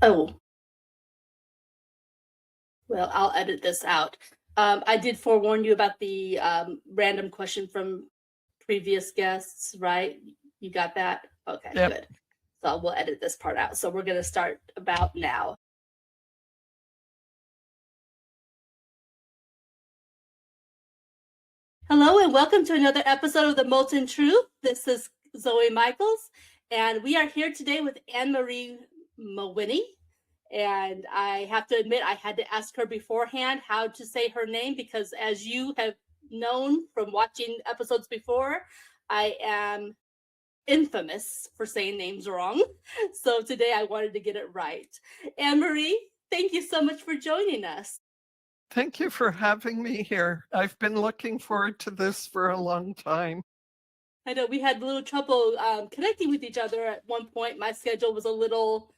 Oh, well, I'll edit this out. I did forewarn you about the random question from previous guests, right? You got that? Okay, Yep. good. So we'll edit this part out. So we're going to start about now. Hello, and welcome to another episode of The Molten Truth. This is Zoe Michaels, and we are here today with A-M Mawhiney. And I have to admit, I had to ask her beforehand how to say her name because, as you have known from watching episodes before, I am infamous for saying names wrong. So today I wanted to get it right. Anne-Marie, thank you so much for joining us. Thank you for having me here. I've been looking forward to this for a long time. I know we had a little trouble connecting with each other at one point. My schedule was a little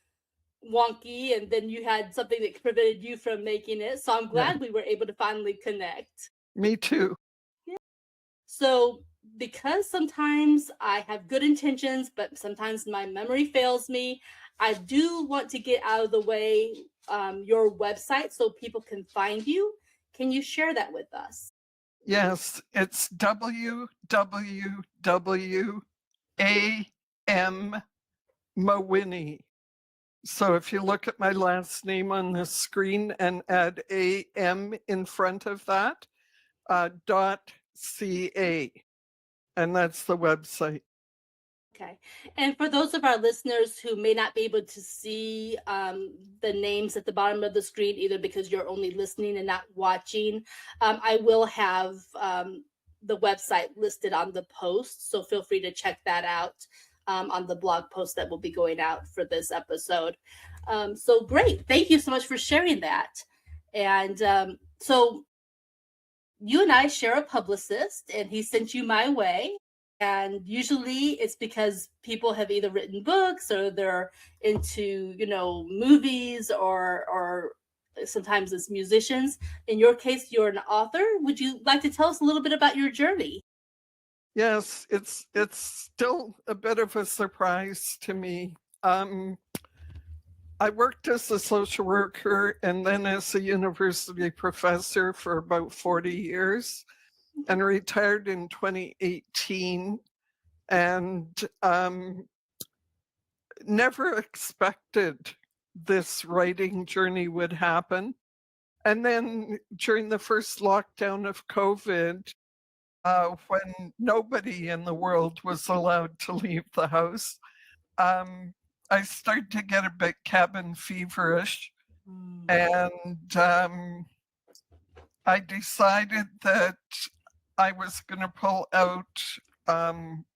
wonky, and then you had something that prevented you from making it. So I'm glad we were able to finally connect. Me too. Yeah. So because sometimes I have good intentions, but sometimes my memory fails me, I do want to get out of the way your website so people can find you. Can you share that with us? Yes, it's www.A-M Mawhiney. So if you look at my last name on the screen and add A-M in front of that, .ca, and that's the website. Okay. And for those of our listeners who may not be able to see the names at the bottom of the screen, either because you're only listening and not watching, I will have the website listed on the post. So feel free to check that out on the blog post that will be going out for this episode. So great. Thank you so much for sharing that. And so you and I share a publicist, and he sent you my way. And usually it's because people have either written books or they're into, movies or sometimes it's musicians. In your case, you're an author. Would you like to tell us a little bit about your journey? Yes, it's still a bit of a surprise to me. I worked as a social worker and then as a university professor for about 40 years and retired in 2018, and never expected this writing journey would happen. And then during the first lockdown of COVID, when nobody in the world was allowed to leave the house, I started to get a bit cabin feverish. And I decided that I was going to pull out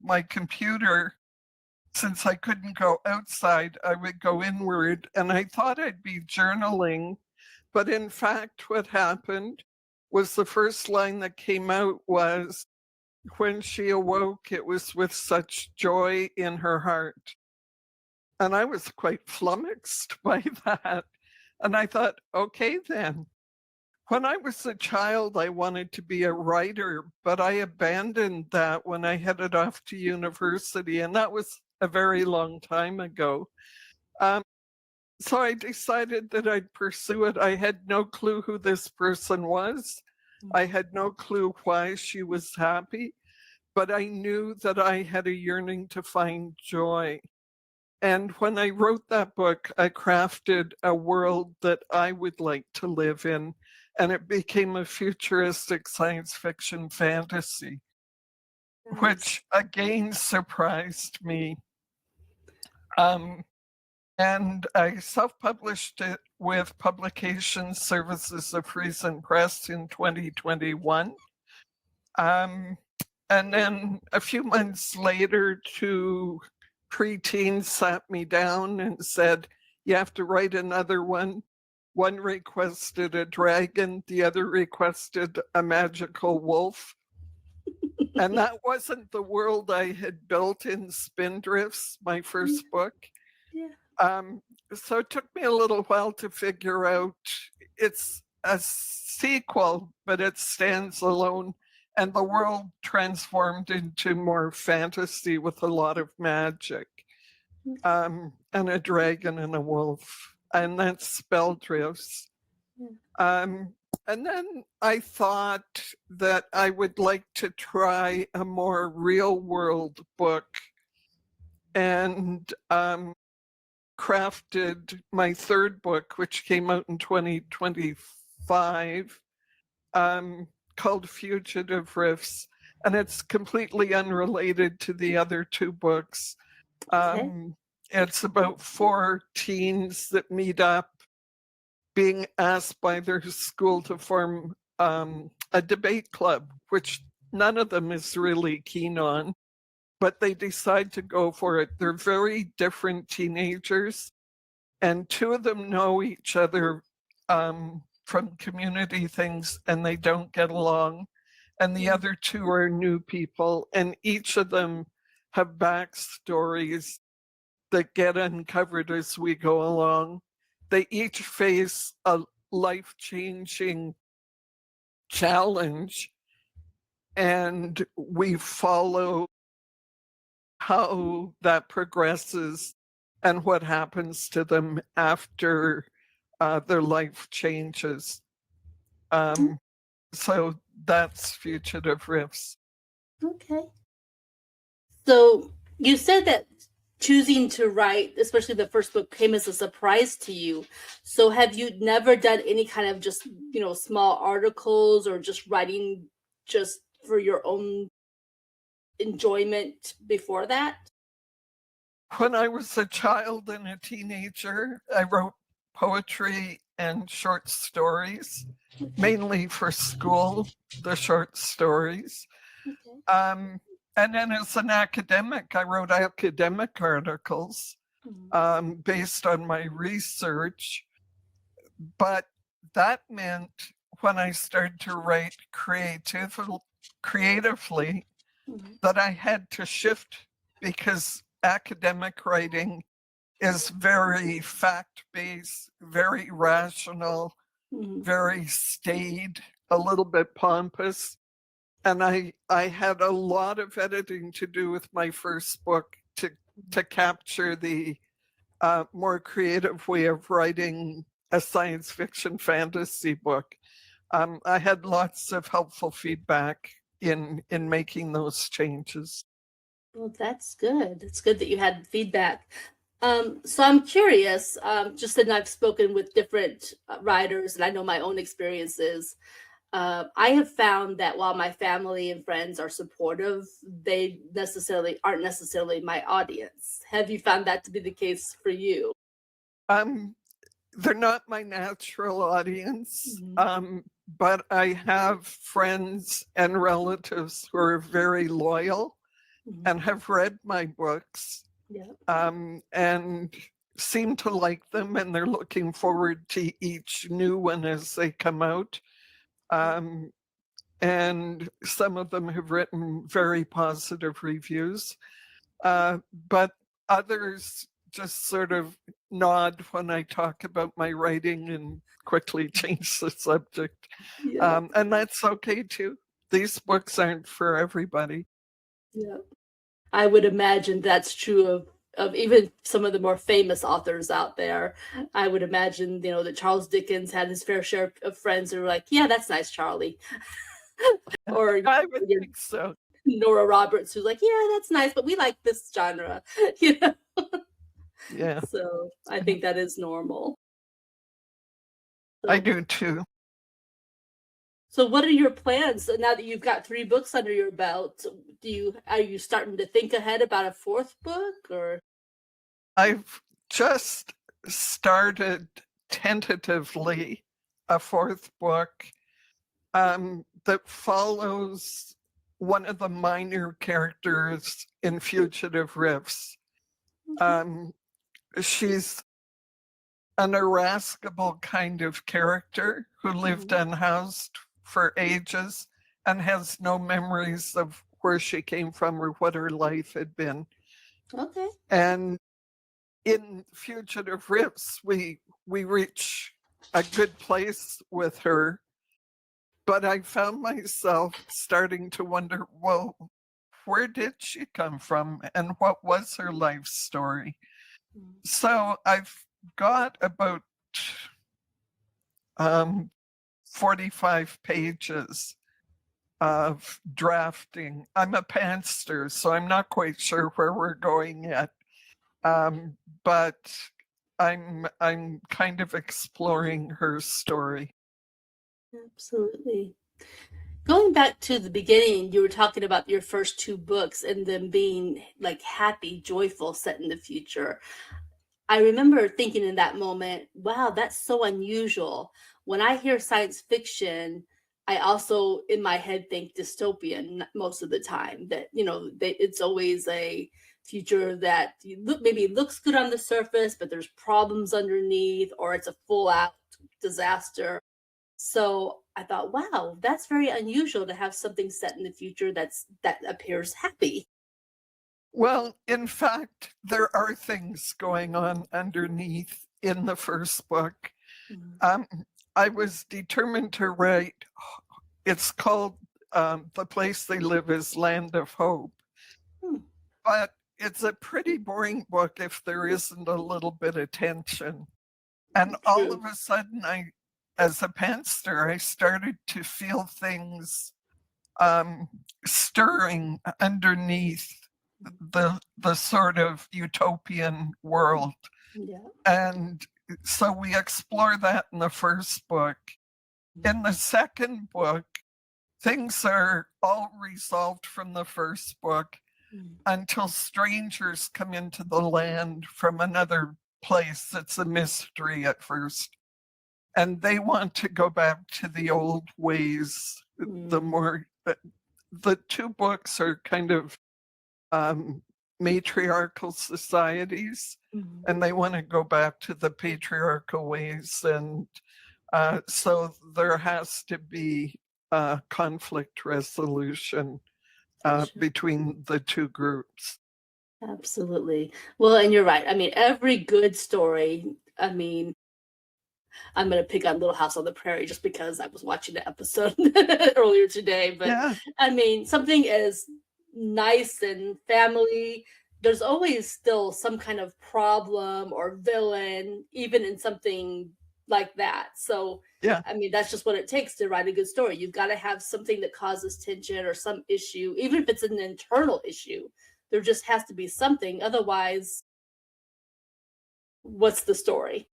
my computer. Since I couldn't go outside, I would go inward, and I thought I'd be journaling. But in fact, what happened was the first line that came out was, "When she awoke, it was with such joy in her heart." And I was quite flummoxed by that. And I thought, okay, then. When I was a child, I wanted to be a writer, but I abandoned that when I headed off to university, and that was a very long time ago. So I decided that I'd pursue it. I had no clue who this person was. I had no clue why she was happy, but I knew that I had a yearning to find joy. And when I wrote that book, I crafted a world that I would like to live in, and it became a futuristic science fiction fantasy, which again surprised me. And I self-published it with Publication Services of Friesen Press in 2021. And then a few months later, two preteens sat me down and said, "You have to write another one." One requested a dragon, the other requested a magical wolf. And that wasn't the world I had built in Spindrifts, my first book. Yeah. So it took me a little while to figure out it's a sequel, but it stands alone. And the world transformed into more fantasy with a lot of magic, and a dragon and a wolf. and that's Spelldrifts. Yeah. And then I thought that I would like to try a more real world book, and crafted my third book, which came out in 2025, called Fugitive Riffs. And it's completely unrelated to the other two books. Okay. It's about 4 teens that meet up, being asked by their school to form a debate club, which none of them is really keen on, but they decide to go for it. They're very different teenagers, and 2 of them know each other from community things, and they don't get along. And the other 2 are new people, and each of them have backstories that get uncovered as we go along. They each face a life-changing challenge, and we follow how that progresses and what happens to them after their life changes. So that's Fugitive Riffs. Okay. So you said that choosing to write, especially the first book, came as a surprise to you. So have you never done any kind of just, small articles or just writing just for your own enjoyment before that? When I was a child and a teenager, I wrote poetry and short stories, mainly for school, the short stories. Okay. And then as an academic, I wrote academic articles based on my research. But that meant when I started to write creatively, that I had to shift, because academic writing is very fact-based, very rational, very staid, a little bit pompous. And I had a lot of editing to do with my first book to capture the more creative way of writing a science fiction fantasy book. I had lots of helpful feedback in making those changes. Well, that's good. It's good that you had feedback. So I'm curious, just that I've spoken with different writers and I know my own experiences. I have found that while my family and friends are supportive, they aren't necessarily my audience. Have you found that to be the case for you? Um, they're not my natural audience, Mhm. but I have friends and relatives who are very loyal Mhm. and have read my books, Yeah. and seem to like them, and they're looking forward to each new one as they come out. Um, and some of them have written very positive reviews, but others just sort of nod when I talk about my writing and quickly change the subject. Yeah. And that's okay too. These books aren't for everybody. Yeah. I would imagine that's true of even some of the more famous authors out there. I would imagine, that Charles Dickens had his fair share of friends who were like, "Yeah, that's nice, Charlie," or I would your think so. Nora Roberts, who's like, "Yeah, that's nice, but we like this genre," you know. Yeah, So I think that is normal. I So, do too. so what are your plans now that you've got 3 books under your belt? Are you starting to think ahead about a fourth book or? I've just started tentatively a fourth book that follows one of the minor characters in Fugitive Riffs. Okay. Um, she's an irascible kind of character who lived Mhm. unhoused for ages and has no memories of where she came from or what her life had been. Okay. And in Fugitive Riffs, we reach a good place with her, but I found myself starting to wonder, well, where did she come from and what was her life story? Mm. So I've got about 45 pages of drafting. I'm a pantster, so I'm not quite sure where we're going yet. But I'm kind of exploring her story. Absolutely. Going back to the beginning, you were talking about your first two books and them being like happy, joyful, set in the future. I remember thinking in that moment, wow, that's so unusual. When I hear science fiction, I also in my head think dystopian most of the time. That it's always a future that maybe looks good on the surface, but there's problems underneath, or it's a full out disaster. So I thought, wow, that's very unusual to have something set in the future that appears happy. Well, in fact, there are things going on underneath in the first book. Mhm. Um, I was determined to write, it's called The Place They Live is Land of Hope. Hmm. But it's a pretty boring book if there isn't a little bit of tension. And all True. of a sudden, as a pantster, I started to feel things stirring underneath the sort of utopian world. Yeah. And so we explore that in the first book. In the second book, things are all resolved from the first book Mm. until strangers come into the land from another place. It's a mystery at first. And they want to go back to the old ways. Mm. The two books are kind of matriarchal societies, Mm. and they want to go back to the patriarchal ways. And so there has to be conflict resolution Gotcha. between the two groups. Absolutely. Well, and you're right. I mean, every good story, I mean, I'm going to pick on Little House on the Prairie just because I was watching the episode earlier today. But Yeah, I mean, something as nice and family, there's always still some kind of problem or villain, even in something like that. So, yeah. I mean, that's just what it takes to write a good story. You've got to have something that causes tension or some issue, even if it's an internal issue. There just has to be something. Otherwise, what's the story?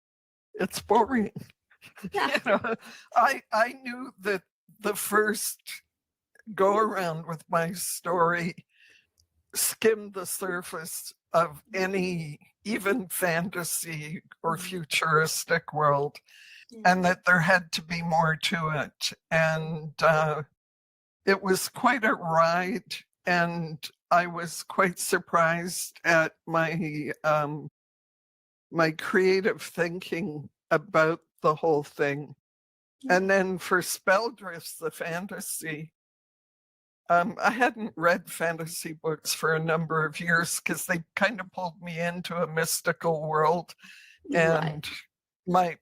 It's boring. Yeah. You know, I knew that the first go around with my story skimmed the surface of any even fantasy or Mhm. futuristic world, Yeah. and that there had to be more to it. And it was quite a ride, and I was quite surprised at my creative thinking about the whole thing. Yeah. And then for Spelldrifts, the fantasy, I hadn't read fantasy books for a number of years because they kind of pulled me into a mystical world, Right. and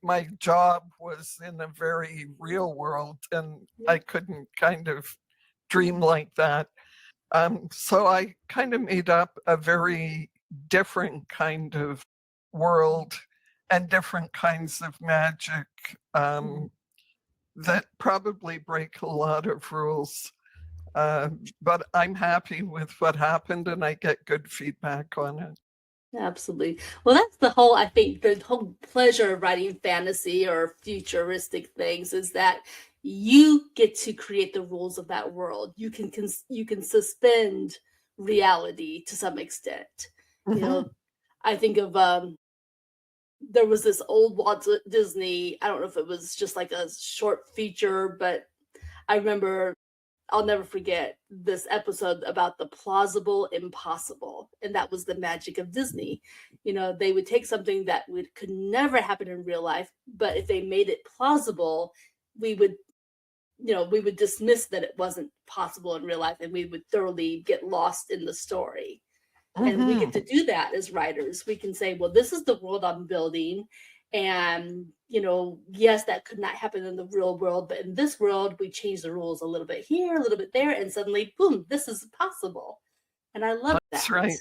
my job was in a very real world, and Yeah. I couldn't kind of dream like that. So I kind of made up a very different kind of world and different kinds of magic Mm. that probably break a lot of rules. But I'm happy with what happened and I get good feedback on it. Absolutely. Well, that's the whole, I think, the whole pleasure of writing fantasy or futuristic things is that you get to create the rules of that world. You can suspend reality to some extent. You Mm-hmm. know, I think of there was this old Walt Disney, I don't know if it was just like a short feature, but I remember I'll never forget this episode about the plausible impossible. And that was the magic of Disney. They would take something that could never happen in real life, but if they made it plausible, we would, we would dismiss that it wasn't possible in real life and we would thoroughly get lost in the story. And we get Mm-hmm. to do that as writers. We can say, well, this is the world I'm building. And, yes, that could not happen in the real world, but in this world, we change the rules a little bit here, a little bit there, and suddenly, boom, this is possible. And I love That's that. right.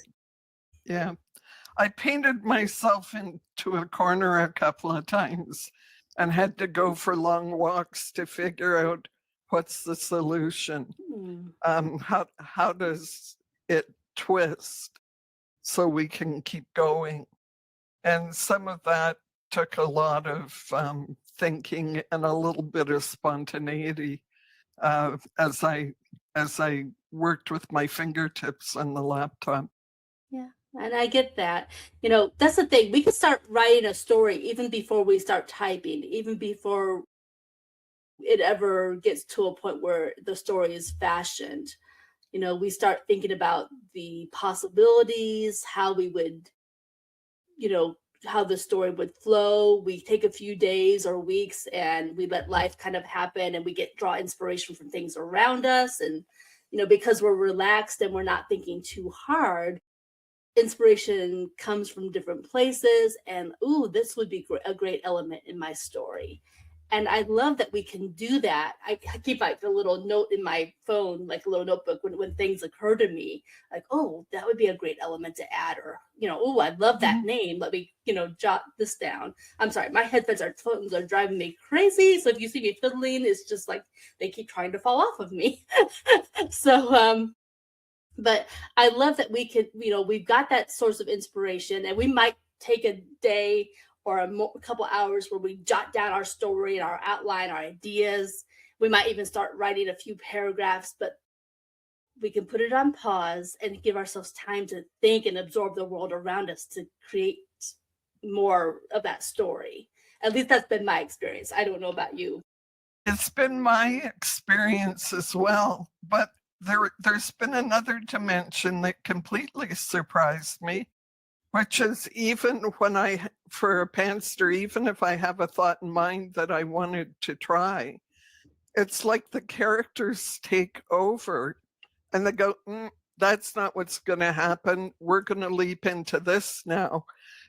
Yeah. I painted myself into a corner a couple of times and had to go for long walks to figure out what's the solution. Hmm. How does it twist so we can keep going? And some of that took a lot of thinking and a little bit of spontaneity as I worked with my fingertips on the laptop. Yeah. And I get that. That's the thing. We can start writing a story even before we start typing, even before it ever gets to a point where the story is fashioned. We start thinking about the possibilities, how we would, you know, how the story would flow. We take a few days or weeks and we let life kind of happen, and we draw inspiration from things around us. And, because we're relaxed and we're not thinking too hard, inspiration comes from different places. And ooh, this would be a great element in my story. And I love that we can do that. I keep like a little note in my phone, like a little notebook, when things occur to me, like, oh, that would be a great element to add. Or, oh, I love that Mhm. name, let me, jot this down. I'm sorry, my phones are driving me crazy, so if you see me fiddling, it's just like they keep trying to fall off of me. So but I love that we could, we've got that source of inspiration, and we might take a day or a couple hours where we jot down our story and our outline, our ideas. We might even start writing a few paragraphs, but we can put it on pause and give ourselves time to think and absorb the world around us to create more of that story. At least that's been my experience. I don't know about you. It's been my experience as well, but there's been another dimension that completely surprised me, which is even when for a pantser, even if I have a thought in mind that I wanted to try, it's like the characters take over and they go, that's not what's going to happen. We're going to leap into this now.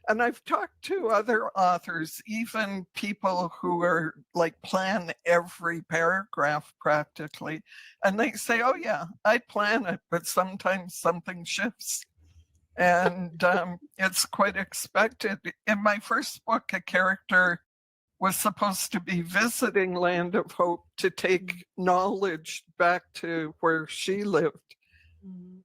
And I've talked to other authors, even people who are like plan every paragraph practically. And they say, oh, yeah, I plan it, but sometimes something shifts. And it's quite expected. In my first book, a character was supposed to be visiting Land of Hope to take knowledge back to where she lived. Mm.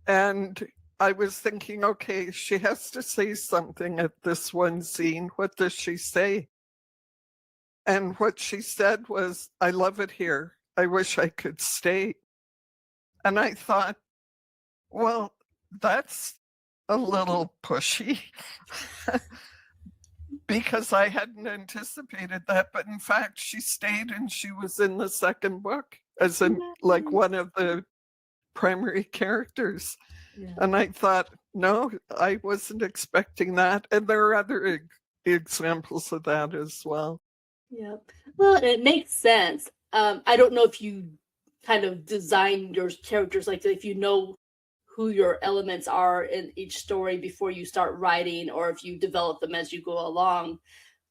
And I was thinking, okay, she has to say something at this one scene. What does she say? And what she said was, I love it here. I wish I could stay. And I thought, well, that's a little pushy because I hadn't anticipated that. But in fact, she stayed and she was in the second book as like one of the primary characters. Yeah. And I thought, no, I wasn't expecting that. And there are other examples of that as well. Yep. Well, it makes sense. I don't know if you kind of design your characters, like if you know who your elements are in each story before you start writing, or if you develop them as you go along.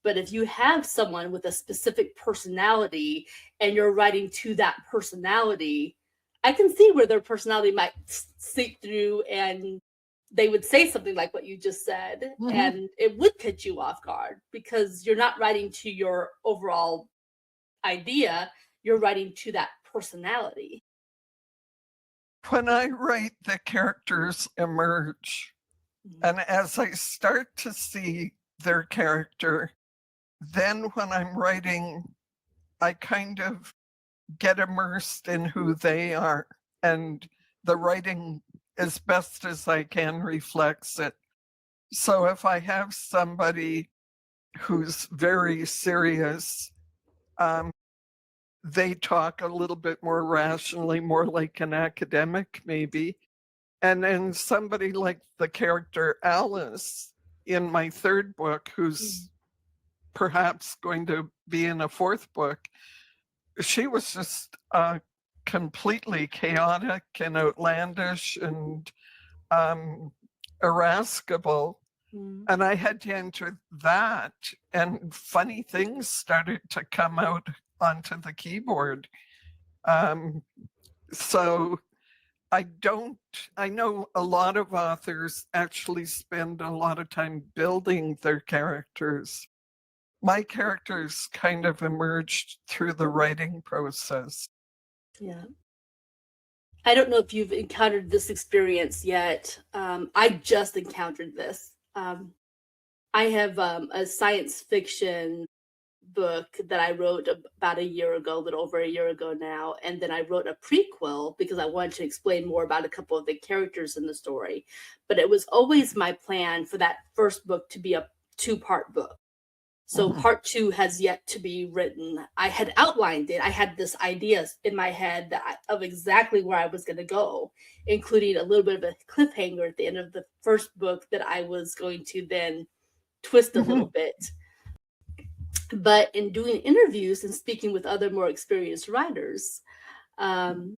But if you have someone with a specific personality and you're writing to that personality, I can see where their personality might seep through and they would say something like what you just said, Mhm. and it would catch you off guard because you're not writing to your overall idea, you're writing to that personality. When I write, the characters emerge. Mhm. And as I start to see their character, then when I'm writing, I kind of get immersed in who they are. And the writing, as best as I can, reflects it. So if I have somebody who's very serious, um, they talk a little bit more rationally, more like an academic, maybe. And then somebody like the character Alice in my third book, who's perhaps going to be in a fourth book, she was just completely chaotic and outlandish and um, irascible. Mhm. And I had to enter that, and funny things started to come out onto the keyboard. Um, so I know a lot of authors actually spend a lot of time building their characters. My characters kind of emerged through the writing process. Yeah. I don't know if you've encountered this experience yet. I just encountered this. I have a science fiction book that I wrote about a year ago, a little over a year ago now. And then I wrote a prequel because I wanted to explain more about a couple of the characters in the story. But it was always my plan for that first book to be a two-part book. So Mhm. part two has yet to be written. I had outlined it. I had this idea in my head of exactly where I was going to go, including a little bit of a cliffhanger at the end of the first book that I was going to then twist a little Mhm. bit. But in doing interviews and speaking with other more experienced writers, um,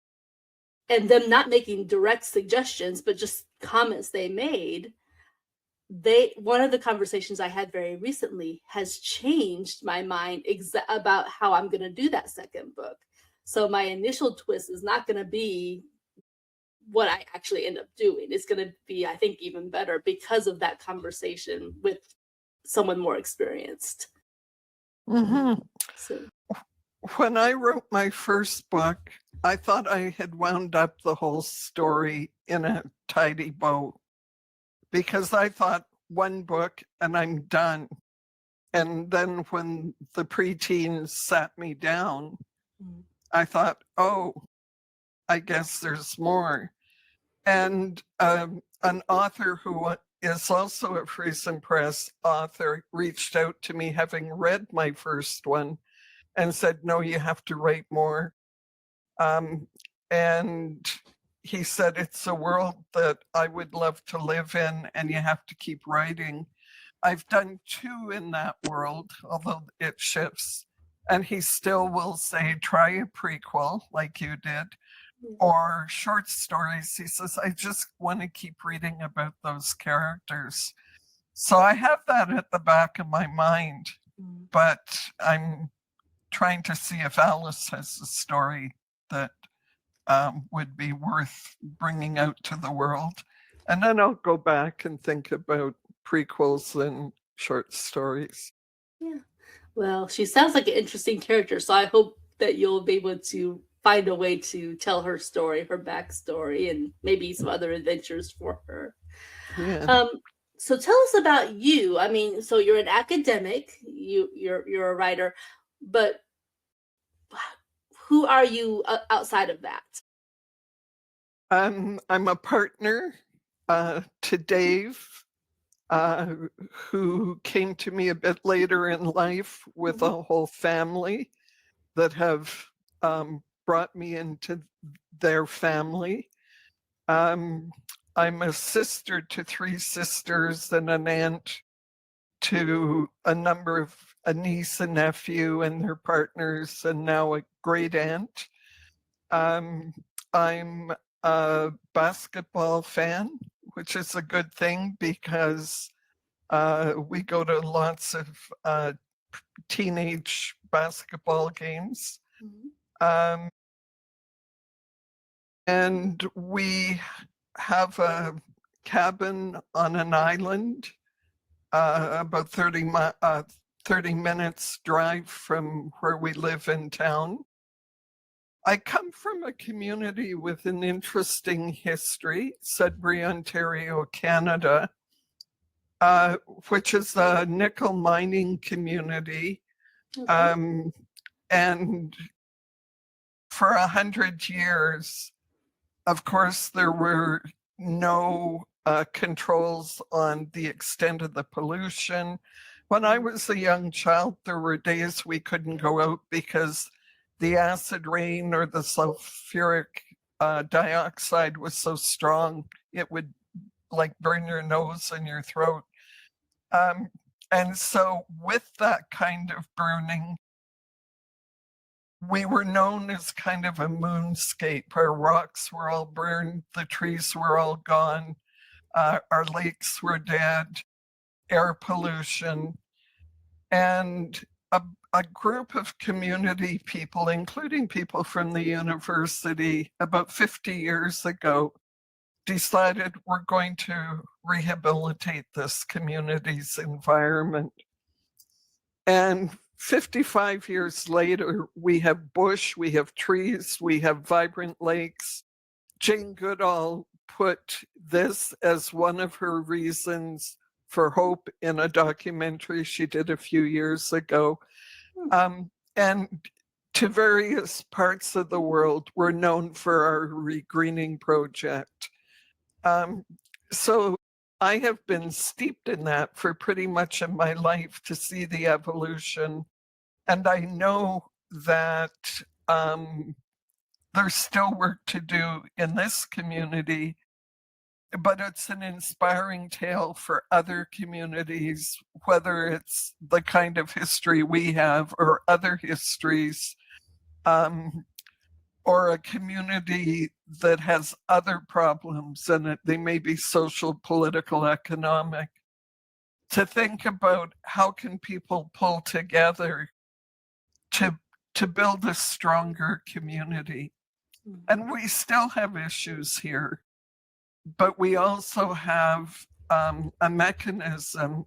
and them not making direct suggestions, but just comments they made, one of the conversations I had very recently has changed my mind about how I'm going to do that second book. So my initial twist is not going to be what I actually end up doing. It's going to be, I think, even better because of that conversation with someone more experienced. Mhm. So, When I wrote my first book, I thought I had wound up the whole story in a tidy bow because I thought one book and I'm done. And then when the preteens sat me down, mm, I thought, oh, I guess there's more. And an author who is also a Friesen Press author reached out to me having read my first one and said, no, you have to write more. And he said, it's a world that I would love to live in, and you have to keep writing. I've done two in that world, although it shifts. And he still will say, try a prequel like you did, yeah, or short stories. He says, I just want to keep reading about those characters. So I have that at the back of my mind, mm, but I'm trying to see if Alice has a story that would be worth bringing out to the world. And then I'll go back and think about prequels and short stories. yeah. Well, she sounds like an interesting character, so I hope that you'll be able to find a way to tell her story, her backstory, and maybe some other adventures for her. Yeah. Um, so tell us about you. I mean, so you're an academic, you're a writer, but who are you outside of that? I'm a partner to Dave, uh, who came to me a bit later in life with Mhm, a whole family that have brought me into their family. Um, I'm a sister to three sisters and an aunt to a niece and nephew and their partners, and now a great aunt. Um, I'm a basketball fan, which is a good thing because we go to lots of teenage basketball games. mhm, Um, and we have a cabin on an island about 30 minutes drive from where we live in town. I come from a community with an interesting history, Sudbury, Ontario, Canada, uh, which is a nickel mining community. okay. Um, and for 100 years, of course, there were no controls on the extent of the pollution. When I Mm, was a young child, there were days we couldn't go out because the acid rain or the sulfuric dioxide was so strong it would like burn your nose and your throat. Um, and so, with that kind of burning, we were known as kind of a moonscape. Our rocks were all burned, the trees were all gone, our lakes were dead, air pollution. And a group of community people, including people from the university, about 50 years ago, decided we're going to rehabilitate this community's environment. And 55 years later, we have bush, we have trees, we have vibrant lakes. Jane Goodall put this as one of her reasons for hope in a documentary she did a few years ago. And to various parts of the world, we're known for our regreening project. So I have been steeped in that for pretty much of my life to see the evolution. And I know that there's still work to do in this community, but it's an inspiring tale for other communities, whether it's the kind of history we have or other histories, or a community that has other problems in it. They may be social, political, economic. To think about how can people pull together to build a stronger community. And we still have issues here, but we also have a mechanism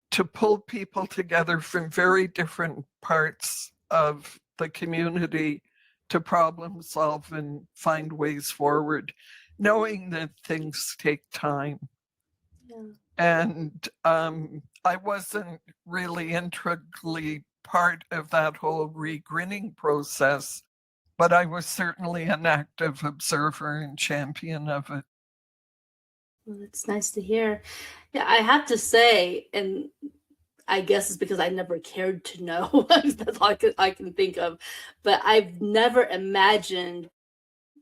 to pull people together from very different parts of the community to problem solve and find ways forward, knowing that things take time. Yeah. And I wasn't really integrally part of that whole regreening process, but I was certainly an active observer and champion of it. Well, it's nice to hear. Yeah, I have to say, and I guess it's because I never cared to know. That's all I can think of. But I've never imagined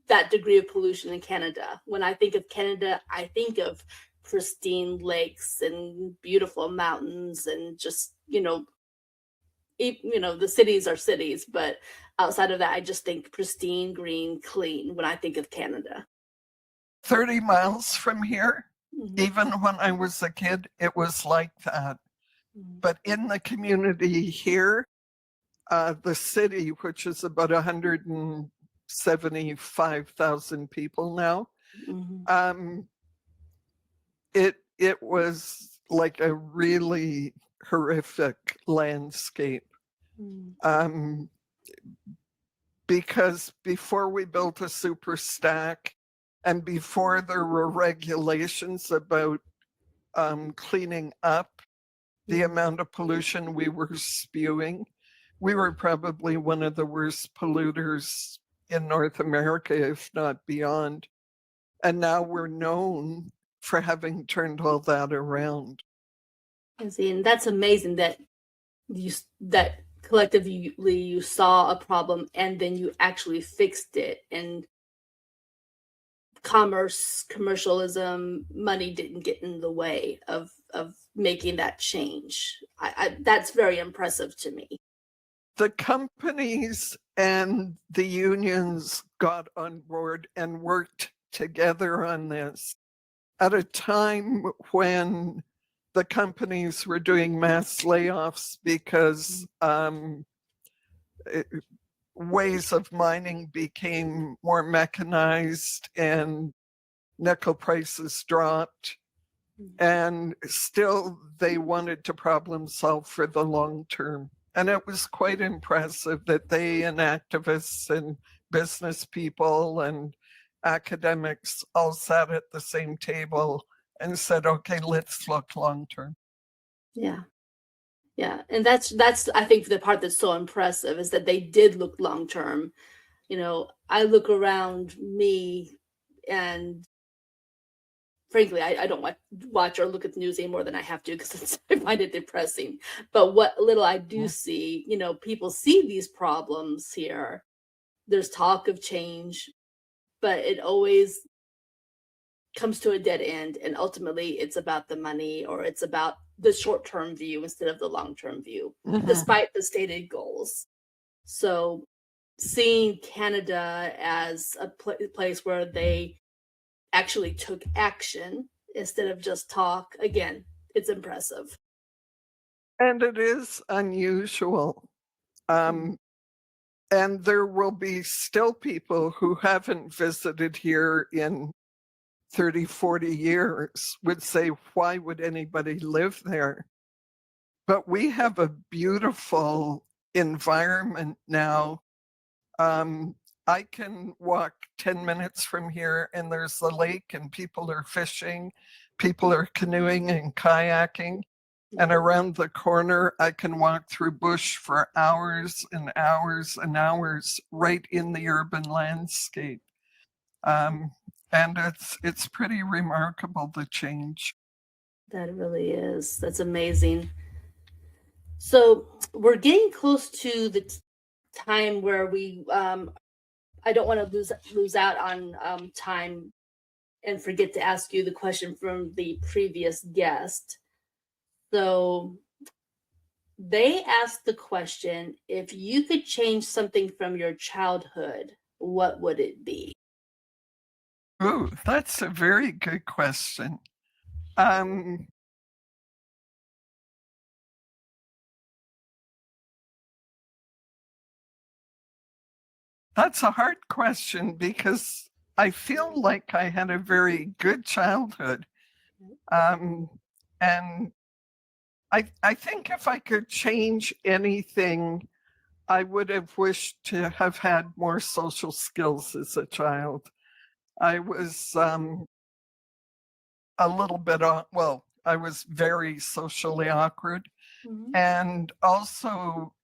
that degree of pollution in Canada. When I think of Canada, I think of pristine lakes and beautiful mountains and just, the cities are cities, but outside of that, I just think pristine, green, clean when I think of Canada. 30 miles from here, Mhm. even when I was a kid, it was like that. But in the community here, the city, which is about 175,000 people now, Mhm. it was like a really horrific landscape. Mm. Because before we built a super stack and before there were regulations about cleaning up the amount of pollution we were spewing, we were probably one of the worst polluters in North America, if not beyond. And now we're known for having turned all that around. And see, and that's amazing that that collectively you saw a problem and then you actually fixed it. And commercialism, money didn't get in the way of making that change. That's very impressive to me. The companies and the unions got on board and worked together on this at a time when the companies were doing mass layoffs because ways of mining became more mechanized and nickel prices dropped. And still, they wanted to problem solve for the long term. And it was quite impressive that they and activists and business people and academics all sat at the same table and said, okay, let's look long term. Yeah. Yeah. And that's I think the part that's so impressive is that they did look long term. I look around me and frankly, I don't watch or look at the news any more than I have to because I find it depressing. But what little I do see, people see these problems here. There's talk of change, but it always comes to a dead end. And ultimately, it's about the money or it's about the short term view instead of the long term view, despite the stated goals. So, seeing Canada as a place where they actually took action instead of just talk. Again, it's impressive. And it is unusual. Mhm. And there will be still people who haven't visited here in 30, 40 years would say, why would anybody live there? But we have a beautiful environment now. I can walk 10 minutes from here and there's the lake and people are fishing, people are canoeing and kayaking. And Mhm. around the corner, I can walk through bush for hours and hours and hours right in the urban landscape. Um, and it's pretty remarkable, the change. That really is. That's amazing. So we're getting close to the time where we I don't want to lose out on time and forget to ask you the question from the previous guest. So they asked the question, if you could change something from your childhood, what would it be? Ooh, that's a very good question. Um, that's a hard question because I feel like I had a very good childhood. Um, and I think if I could change anything, I would have wished to have had more social skills as a child. I was a little bit, well, I was very socially awkward Mhm. and also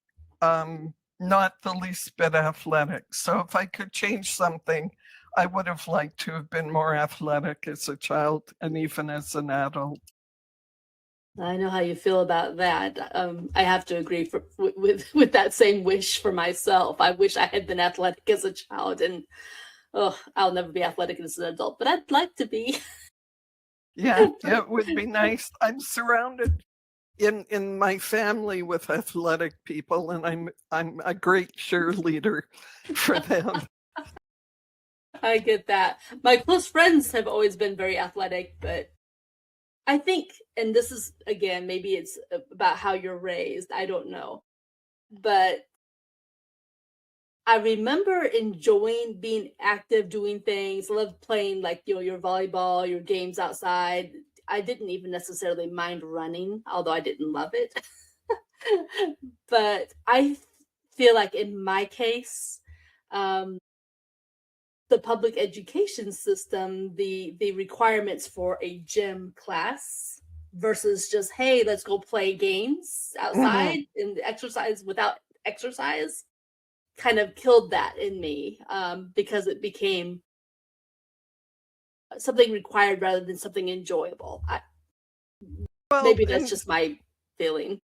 not the least bit athletic. So if I could change something, I would have liked to have been more athletic as a child and even as an adult. I know how you feel about that. I have to agree with that same wish for myself. I wish I had been athletic as a child, and oh, I'll never be athletic as an adult, but I'd like to be. Yeah, yeah, it would be nice. I'm surrounded in my family with athletic people, and I'm a great cheerleader for them. I get that. My close friends have always been very athletic, but I think, and this is again, maybe it's about how you're raised. I don't know, but I remember enjoying being active, doing things, love playing like your volleyball, your games outside. I didn't even necessarily mind running, although I didn't love it. But feel like in my case, um, the public education system, the requirements for a gym class versus just hey, let's go play games outside Mhm. and exercise without exercise kind of killed that in me because it became something required rather than something enjoyable. Well, Maybe that's and just my feeling.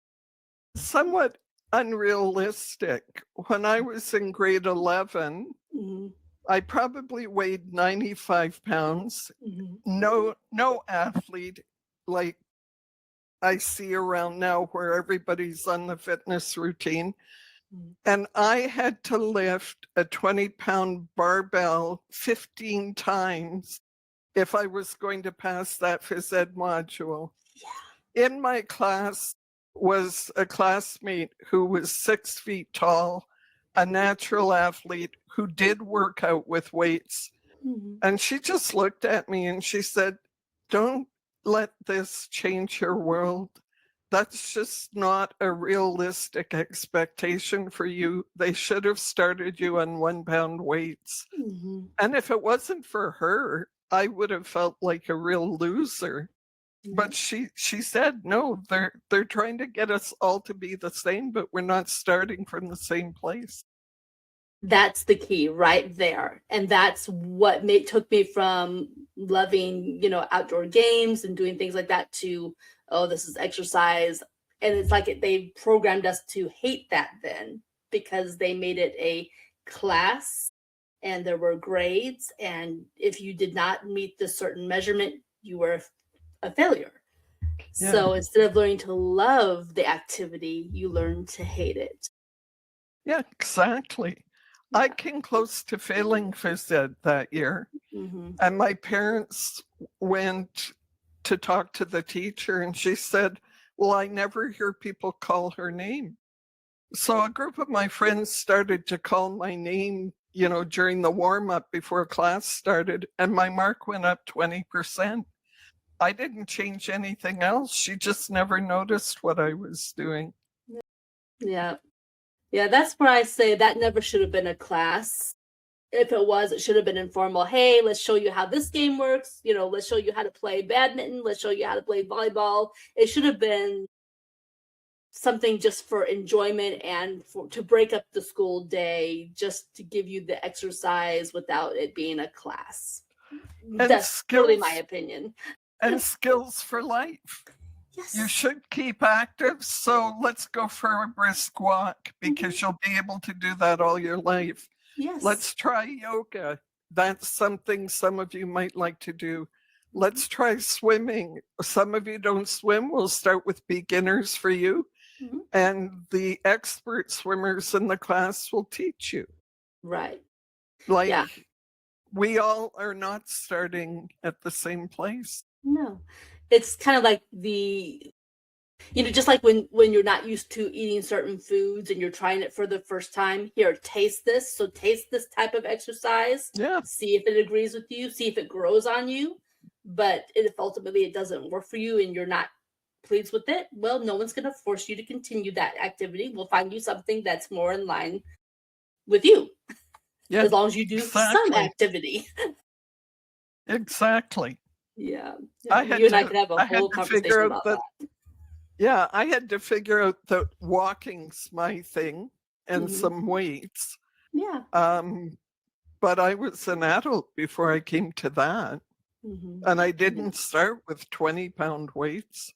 somewhat unrealistic. When I was in grade 11, Mhm, I probably weighed 95 pounds. mhm, No athlete like I see around now where everybody's on the fitness routine. mhm. And I had to lift a 20-pound barbell 15 times if I was going to pass that phys ed module. Yeah. In my class was a classmate who was 6 feet tall, a natural athlete who did work out with weights. Mhm. And she just looked at me and she said, don't let this change your world. That's just not a realistic expectation for you. They should have started you on 1 pound weights. Mhm. And if it wasn't for her, I would have felt like a real loser. Yeah. But she said, no, they're trying to get us all to be the same, but we're not starting from the same place. That's the key right there. And that's what took me from loving, outdoor games and doing things like that to, oh, this is exercise. And it's like they programmed us to hate that then because they made it a class and there were grades. And if you did not meet this certain measurement, you were a failure. Yeah. So instead of learning to love the activity, you learn to hate it. Yeah, exactly. I Yeah. came close to failing phys ed that year. Hmm. And my parents went to talk to the teacher, and she said, Well, I never hear people call her name. So a group of my friends started to call my name, during the warm up before class started, and my mark went up 20%. I didn't change anything else. She just never noticed what I was doing. Yeah. Yeah, that's where I say that never should have been a class. If it was, it should have been informal. Hey, let's show you how this game works. Let's show you how to play badminton. Let's show you how to play volleyball. It should have been something just for enjoyment and to break up the school day, just to give you the exercise without it being a class. And That's totally my opinion. And skills for life. Yes. You should keep active. So let's go for a brisk walk, because you'll be able to do that all your life. Yes. Let's try yoga. That's something some of you might like to do. Let's try swimming. Some of you don't swim. We'll start with beginners for you. And the expert swimmers in the class will teach you. Right. We all are not starting at the same place. No. It's kind of like just like when you're not used to eating certain foods and you're trying it for the first time. Here, taste this. So taste this type of exercise. Yeah. See if it agrees with you. See if it grows on you. But if ultimately it doesn't work for you and you're not pleased with it, well, no one's going to force you to continue that activity. We'll find you something that's more in line with you. Yeah, as long as you do some activity. Exactly. Yeah. You and I could have a whole conversation about that. Yeah, I had to figure out that walking's my thing and some weights. Yeah. But I was an adult before I came to that. And I didn't start with 20-pound weights.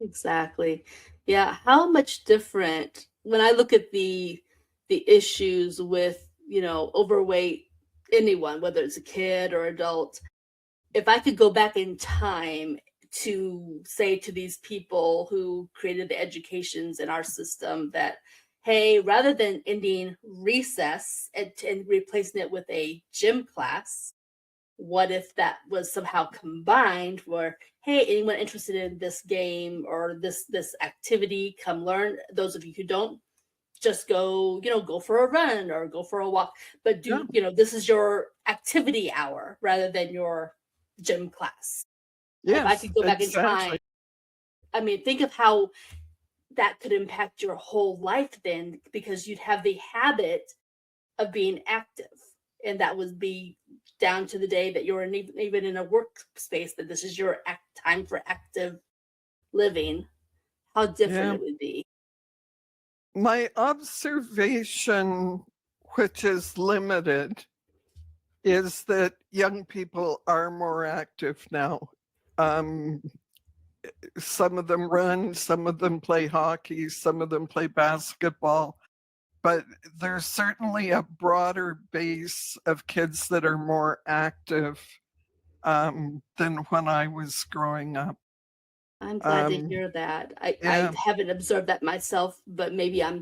Exactly. Yeah. How much different when I look at the issues with, overweight, anyone, whether it's a kid or adult, if I could go back in time to say to these people who created the educations in our system that, hey, rather than ending recess and replacing it with a gym class, what if that was somehow combined where, hey, anyone interested in this game or this activity, come learn. Those of you who don't, just go for a run or go for a walk, but this is your activity hour rather than your gym class. Yes, if I could go back in time, I mean, think of how that could impact your whole life then, because you'd have the habit of being active, and that would be down to the day that you're even in a workspace, that this is your time for active living. How different it would be. My observation, which is limited, is that young people are more active now. Some of them run, some of them play hockey, some of them play basketball. But there's certainly a broader base of kids that are more active than when I was growing up. I'm glad to hear that. I haven't observed that myself, but maybe I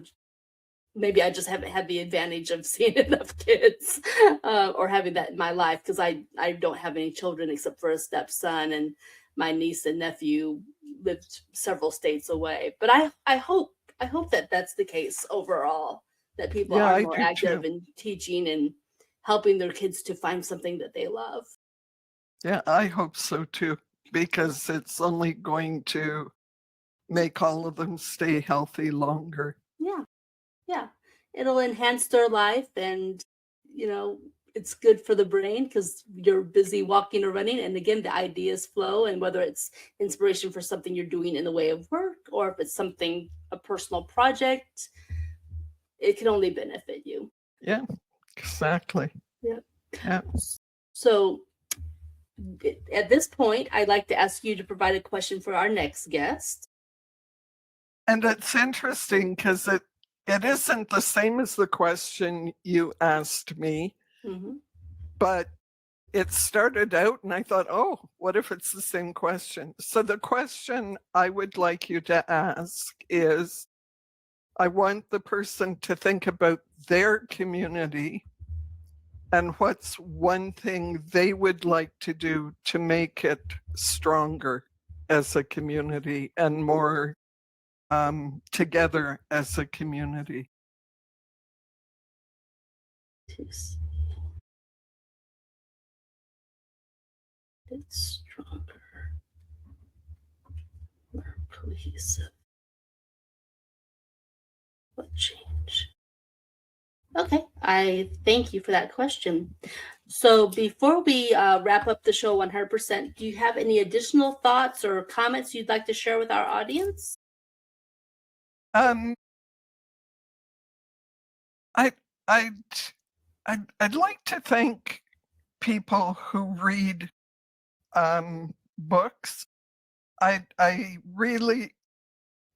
just haven't had the advantage of seeing enough kids or having that in my life, because I don't have any children except for a stepson, and my niece and nephew lived several states away. But I hope that that's the case overall, that people are more active in teaching and helping their kids to find something that they love. Yeah, I hope so too, because it's only going to make all of them stay healthy longer. Yeah. It'll enhance their life, and, it's good for the brain because you're busy walking or running. And again, the ideas flow, and whether it's inspiration for something you're doing in the way of work, or if it's a personal project, it can only benefit you. Yeah, exactly. Yeah. So at this point, I'd like to ask you to provide a question for our next guest. And it's interesting because it isn't the same as the question you asked me, but it started out and I thought, oh, what if it's the same question? So the question I would like you to ask is, I want the person to think about their community and what's one thing they would like to do to make it stronger as a community and more together as a community. It's stronger, more cohesive. What change? Okay, I thank you for that question. So before we wrap up the show 100%, do you have any additional thoughts or comments you'd like to share with our audience? Um, I, I'd, I'd like to thank people who read books. I really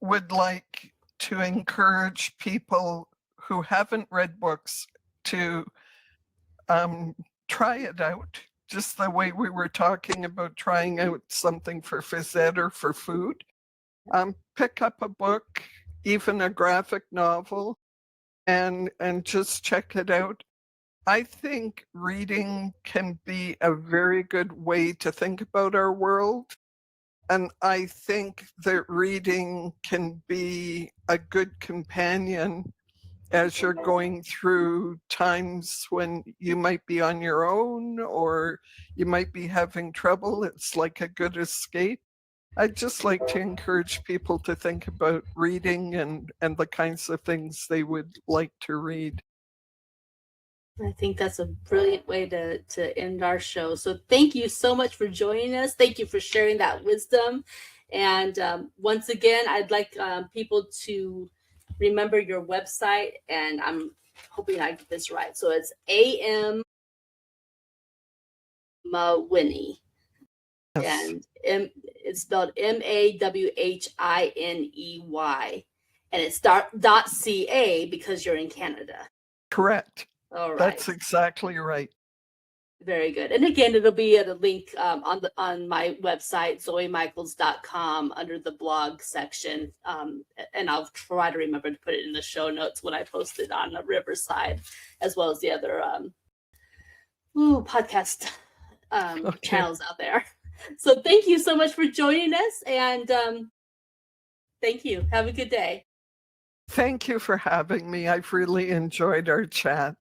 would like to encourage people who haven't read books to try it out, just the way we were talking about trying out something for phys ed or for food. Pick up a book, even a graphic novel, and just check it out. I think reading can be a very good way to think about our world. And I think that reading can be a good companion as you're going through times when you might be on your own or you might be having trouble. It's like a good escape. I'd just like to encourage people to think about reading and the kinds of things they would like to read. I think that's a brilliant way to end our show. So thank you so much for joining us. Thank you for sharing that wisdom. And once again, I'd like people to remember your website, and I'm hoping I get this right. So it's A-M Mawhiney. Yes. And it's spelled Mawhiney, and it's .ca because you're in Canada. Correct. All right. That's exactly right. Very good. And again, it'll be at a link on my website, zoemichaels.com, under the blog section. And I'll try to remember to put it in the show notes when I post it on the Riverside, as well as the other podcast channels out there. So thank you so much for joining us, and thank you. Have a good day. Thank you for having me. I've really enjoyed our chat.